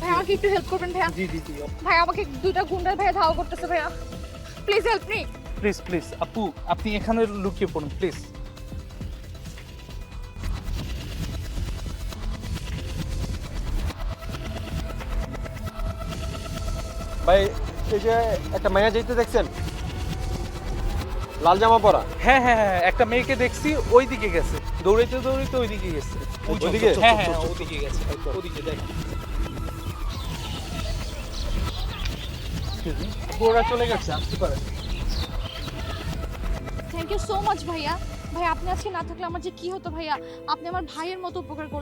ভাই আমাকে একটু হেল্প করবেন ভাইয়া। জি জি জি ভাই আমাকে দুইটা গুন্ডার ভাইয়া ধাওয়া করতেছে ভাইয়া, please help me. Please please আপু আপনি এখানে লুকিয়ে পড়ুন প্লিজ। ভাই এই যে একটা মায়া যাইতে দেখছেন, লাল জামা পরা। হ্যাঁ হ্যাঁ হ্যাঁ একটা মেয়েকে দেখছি ওই দিকে গেছে, দৌড়াইতে দৌড়াইতে ওই দিকে গেছে। ওইদিকে? হ্যাঁ হ্যাঁ ওদিকে গেছে, ওদিকে দেখ। ওরা চলে গেছে, আসতে পারে। থ্যাংক ইউ সো মাচ ভাইয়া। ভাই আপনি আজকে না থাকলে আমার যে কি হতো ভাইয়া, আপনি আমার ভাইয়ের মতো উপকার করলেন।